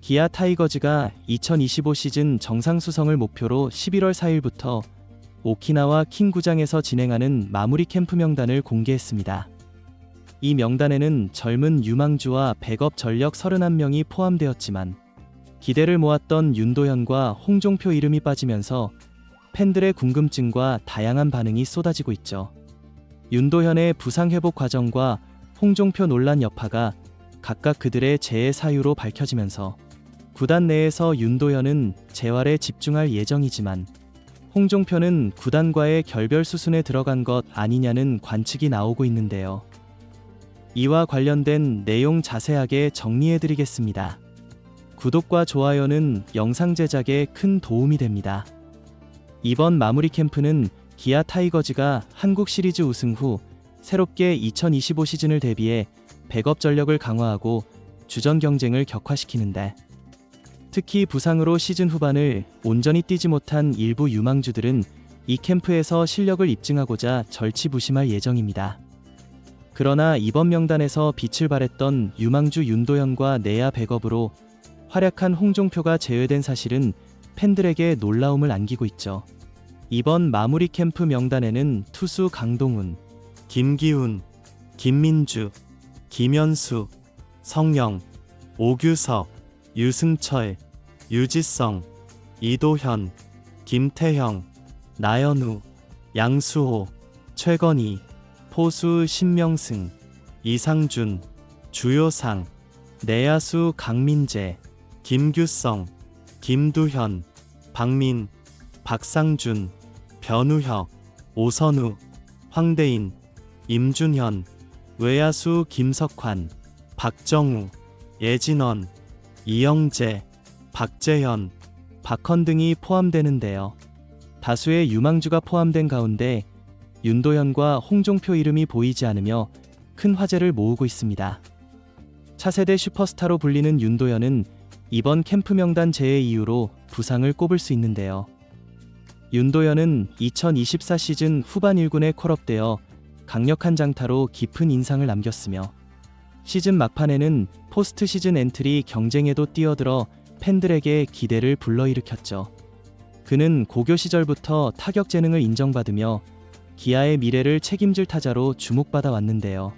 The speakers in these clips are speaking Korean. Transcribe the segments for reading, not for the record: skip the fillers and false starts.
기아 타이거즈가 2025 시즌 정상 수성을 목표로 11월 4일부터 오키나와 킹구장에서 진행하는 마무리 캠프 명단을 공개했습니다. 이 명단에는 젊은 유망주와 백업 전력 31명이 포함되었지만 기대를 모았던 윤도현과 홍종표 이름이 빠지면서 팬들의 궁금증과 다양한 반응이 쏟아지고 있죠. 윤도현의 부상 회복 과정과 홍종표 논란 여파가 각각 그들의 재해 사유로 밝혀지면서 구단 내에서 윤도현은 재활에 집중할 예정이지만 홍종표는 구단과의 결별 수순에 들어간 것 아니냐는 관측이 나오고 있는데요. 이와 관련된 내용 자세하게 정리해드리겠습니다. 구독과 좋아요는 영상 제작에 큰 도움이 됩니다. 이번 마무리 캠프는 기아 타이거즈가 한국 시리즈 우승 후 새롭게 2025 시즌을 대비해 백업 전력을 강화하고 주전 경쟁을 격화시키는데, 특히 부상으로 시즌 후반을 온전히 뛰지 못한 일부 유망주들은 이 캠프에서 실력을 입증하고자 절치부심할 예정입니다. 그러나 이번 명단에서 빛을 발했던 유망주 윤도현과 내야 백업으로 활약한 홍종표가 제외된 사실은 팬들에게 놀라움을 안기고 있죠. 이번 마무리 캠프 명단에는 투수 강동훈, 김기훈, 김민주, 김현수, 성영, 오규석, 유승철, 유지성, 이도현, 김태형, 나연우, 양수호, 최건희, 포수 신명승, 이상준, 주요상, 내야수 강민재, 김규성, 김두현, 박민, 박상준, 변우혁, 오선우, 황대인, 임준현, 외야수 김석환, 박정우, 예진원, 이영재, 박재현, 박헌 등이 포함되는데요. 다수의 유망주가 포함된 가운데 윤도현과 홍종표 이름이 보이지 않으며 큰 화제를 모으고 있습니다. 차세대 슈퍼스타로 불리는 윤도현은 이번 캠프 명단 제외 이유로 부상을 꼽을 수 있는데요. 윤도현은 2024 시즌 후반 1군에 콜업되어 강력한 장타로 깊은 인상을 남겼으며 시즌 막판에는 포스트 시즌 엔트리 경쟁에도 뛰어들어 팬들에게 기대를 불러일으켰죠. 그는 고교 시절부터 타격 재능을 인정받으며 기아의 미래를 책임질 타자로 주목받아 왔는데요.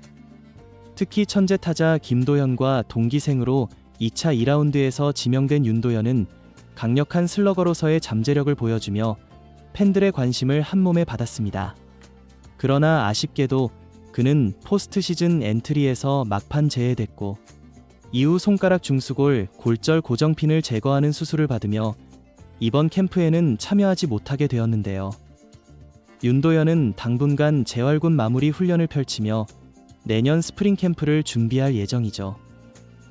특히 천재 타자 김도현과 동기생으로 2차 2라운드에서 지명된 윤도현은 강력한 슬러거로서의 잠재력을 보여주며 팬들의 관심을 한몸에 받았습니다. 그러나 아쉽게도 그는 포스트 시즌 엔트리에서 막판 제외됐고 이후 손가락 중수골 골절 고정핀을 제거하는 수술을 받으며 이번 캠프에는 참여하지 못하게 되었는데요. 윤도현은 당분간 재활군 마무리 훈련을 펼치며 내년 스프링 캠프를 준비할 예정이죠.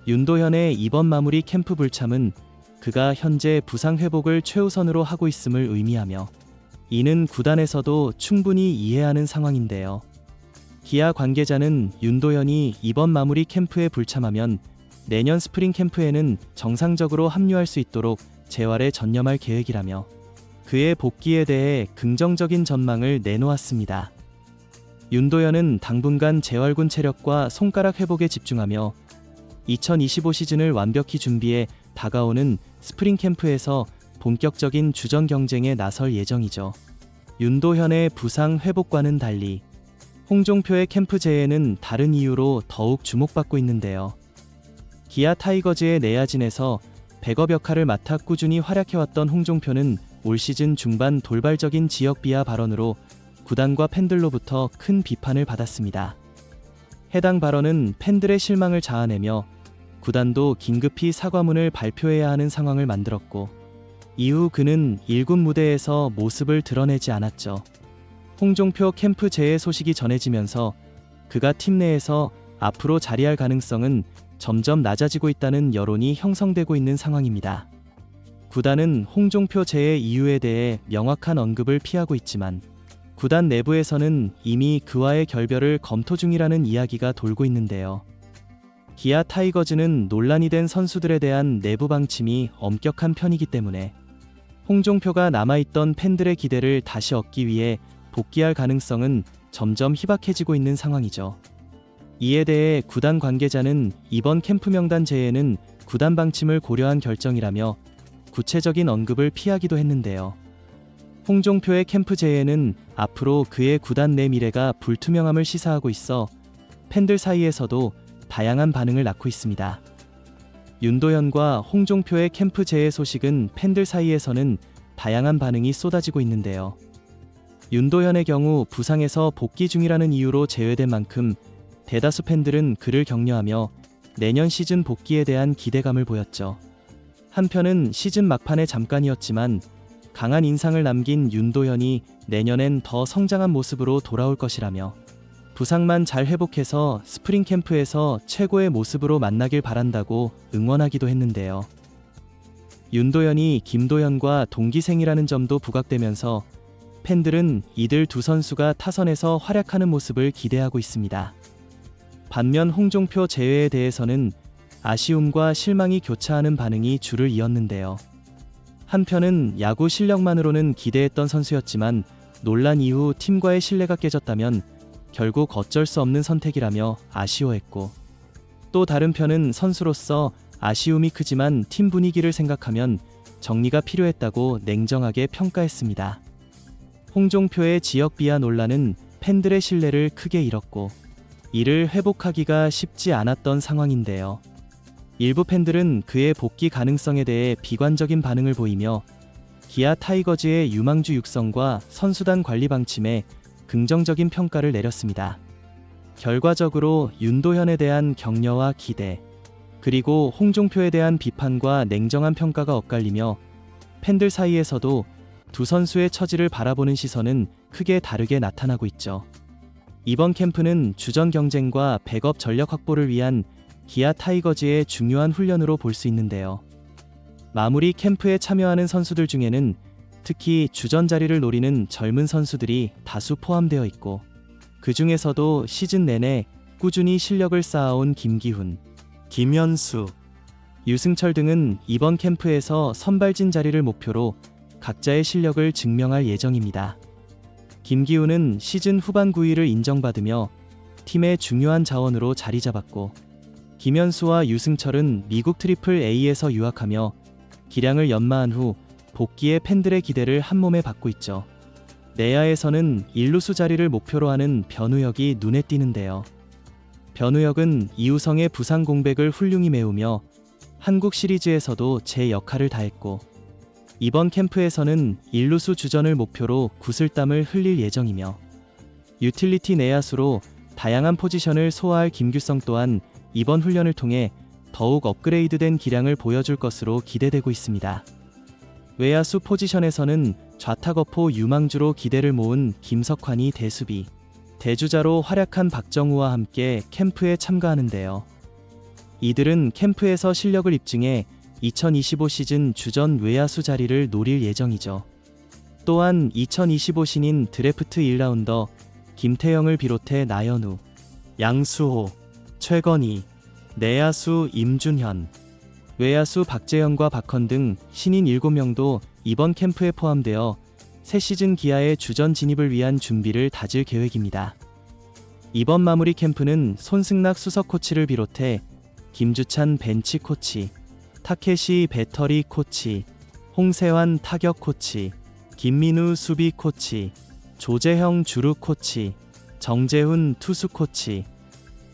윤도현의 이번 마무리 캠프 불참은 그가 현재 부상 회복을 최우선으로 하고 있음을 의미하며 이는 구단에서도 충분히 이해하는 상황인데요. 기아 관계자는 윤도현이 이번 마무리 캠프에 불참하면 내년 스프링 캠프에는 정상적으로 합류할 수 있도록 재활에 전념할 계획이라며 그의 복귀에 대해 긍정적인 전망을 내놓았습니다. 윤도현은 당분간 재활군 체력과 손가락 회복에 집중하며 2025 시즌을 완벽히 준비해 다가오는 스프링 캠프에서 본격적인 주전 경쟁에 나설 예정이죠. 윤도현의 부상 회복과는 달리 홍종표의 캠프 재해는 다른 이유로 더욱 주목받고 있는데요. 기아 타이거즈의 내야진에서 백업 역할을 맡아 꾸준히 활약해왔던 홍종표는 올 시즌 중반 돌발적인 지역 비하 발언으로 구단과 팬들로부터 큰 비판을 받았습니다. 해당 발언은 팬들의 실망을 자아내며 구단도 긴급히 사과문을 발표해야 하는 상황을 만들었고 이후 그는 1군 무대에서 모습을 드러내지 않았죠. 홍종표 캠프 재해 소식이 전해지면서 그가 팀 내에서 앞으로 자리할 가능성은 점점 낮아지고 있다는 여론이 형성되고 있는 상황입니다. 구단은 홍종표 재해 이유에 대해 명확한 언급을 피하고 있지만 구단 내부에서는 이미 그와의 결별을 검토 중이라는 이야기가 돌고 있는데요. 기아 타이거즈는 논란이 된 선수들에 대한 내부 방침이 엄격한 편이기 때문에 홍종표가 남아있던 팬들의 기대를 다시 얻기 위해 복귀할 가능성은 점점 희박해지고 있는 상황이죠. 이에 대해 구단 관계자는 이번 캠프 명단 제외는 구단 방침을 고려한 결정이라며 구체적인 언급을 피하기도 했는데요. 홍종표의 캠프 재해는 앞으로 그의 구단 내 미래가 불투명함을 시사하고 있어 팬들 사이에서도 다양한 반응을 낳고 있습니다. 윤도현과 홍종표의 캠프 재해 소식은 팬들 사이에서는 다양한 반응이 쏟아지고 있는데요. 윤도현의 경우 부상에서 복귀 중이라는 이유로 제외된 만큼 대다수 팬들은 그를 격려하며 내년 시즌 복귀에 대한 기대감을 보였죠. 한편은 시즌 막판에 잠깐이었지만 강한 인상을 남긴 윤도현이 내년엔 더 성장한 모습으로 돌아올 것이라며 부상만 잘 회복해서 스프링 캠프에서 최고의 모습으로 만나길 바란다고 응원하기도 했는데요. 윤도현이 김도현과 동기생이라는 점도 부각되면서 팬들은 이들 두 선수가 타선에서 활약하는 모습을 기대하고 있습니다. 반면 홍종표 제외에 대해서는 아쉬움과 실망이 교차하는 반응이 줄을 이었는데요. 한편은 야구 실력만으로는 기대했던 선수였지만 논란 이후 팀과의 신뢰가 깨졌다면 결국 어쩔 수 없는 선택이라며 아쉬워했고, 또 다른 편은 선수로서 아쉬움이 크지만 팀 분위기를 생각하면 정리가 필요했다고 냉정하게 평가했습니다. 홍종표의 지역 비하 논란은 팬들의 신뢰를 크게 잃었고 이를 회복하기가 쉽지 않았던 상황인데요. 일부 팬들은 그의 복귀 가능성에 대해 비관적인 반응을 보이며 기아 타이거즈의 유망주 육성과 선수단 관리 방침에 긍정적인 평가를 내렸습니다. 결과적으로 윤도현에 대한 격려와 기대, 그리고 홍종표에 대한 비판과 냉정한 평가가 엇갈리며 팬들 사이에서도 두 선수의 처지를 바라보는 시선은 크게 다르게 나타나고 있죠. 이번 캠프는 주전 경쟁과 백업 전력 확보를 위한 기아 타이거즈의 중요한 훈련으로 볼 수 있는데요. 마무리 캠프에 참여하는 선수들 중에는 특히 주전 자리를 노리는 젊은 선수들이 다수 포함되어 있고, 그 중에서도 시즌 내내 꾸준히 실력을 쌓아온 김기훈, 김현수, 유승철 등은 이번 캠프에서 선발진 자리를 목표로 각자의 실력을 증명할 예정입니다. 김기훈은 시즌 후반 9위를 인정받으며 팀의 중요한 자원으로 자리 잡았고, 김현수와 유승철은 미국 트리플 A에서 유학하며 기량을 연마한 후 복귀에 팬들의 기대를 한몸에 받고 있죠. 내야에서는 1루수 자리를 목표로 하는 변우혁이 눈에 띄는데요. 변우혁은 이우성의 부상 공백을 훌륭히 메우며 한국 시리즈에서도 제 역할을 다했고, 이번 캠프에서는 1루수 주전을 목표로 구슬땀을 흘릴 예정이며, 유틸리티 내야수로 다양한 포지션을 소화할 김규성 또한 이번 훈련을 통해 더욱 업그레이드된 기량을 보여줄 것으로 기대되고 있습니다. 외야수 포지션에서는 좌타거포 유망주로 기대를 모은 김석환이 대수비, 대주자로 활약한 박정우와 함께 캠프에 참가하는데요. 이들은 캠프에서 실력을 입증해 2025 시즌 주전 외야수 자리를 노릴 예정이죠. 또한 2025 신인 드래프트 1라운더 김태형을 비롯해 나연우, 양수호, 최건희, 내야수 임준현, 외야수 박재현과 박헌 등 신인 7명도 이번 캠프에 포함되어 새 시즌 기아의 주전 진입을 위한 준비를 다질 계획입니다. 이번 마무리 캠프는 손승락 수석 코치를 비롯해 김주찬 벤치 코치, 타케시 배터리 코치, 홍세환 타격 코치, 김민우 수비 코치, 조재형 주루 코치, 정재훈 투수 코치,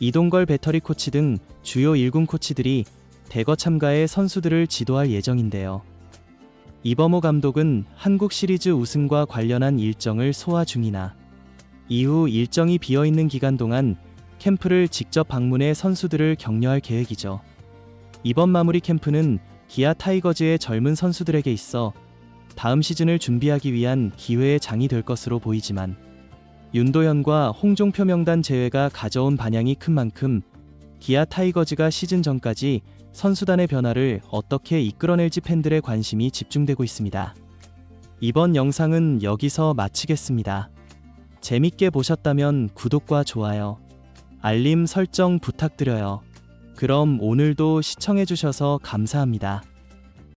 이동걸 배터리 코치 등 주요 1군 코치들이 대거 참가해 선수들을 지도할 예정인데요. 이범호 감독은 한국 시리즈 우승과 관련한 일정을 소화 중이나 이후 일정이 비어있는 기간 동안 캠프를 직접 방문해 선수들을 격려할 계획이죠. 이번 마무리 캠프는 기아 타이거즈의 젊은 선수들에게 있어 다음 시즌을 준비하기 위한 기회의 장이 될 것으로 보이지만, 윤도현과 홍종표 명단 제외가 가져온 반향이 큰 만큼 기아 타이거즈가 시즌 전까지 선수단의 변화를 어떻게 이끌어낼지 팬들의 관심이 집중되고 있습니다. 이번 영상은 여기서 마치겠습니다. 재밌게 보셨다면 구독과 좋아요, 알림 설정 부탁드려요. 그럼 오늘도 시청해주셔서 감사합니다.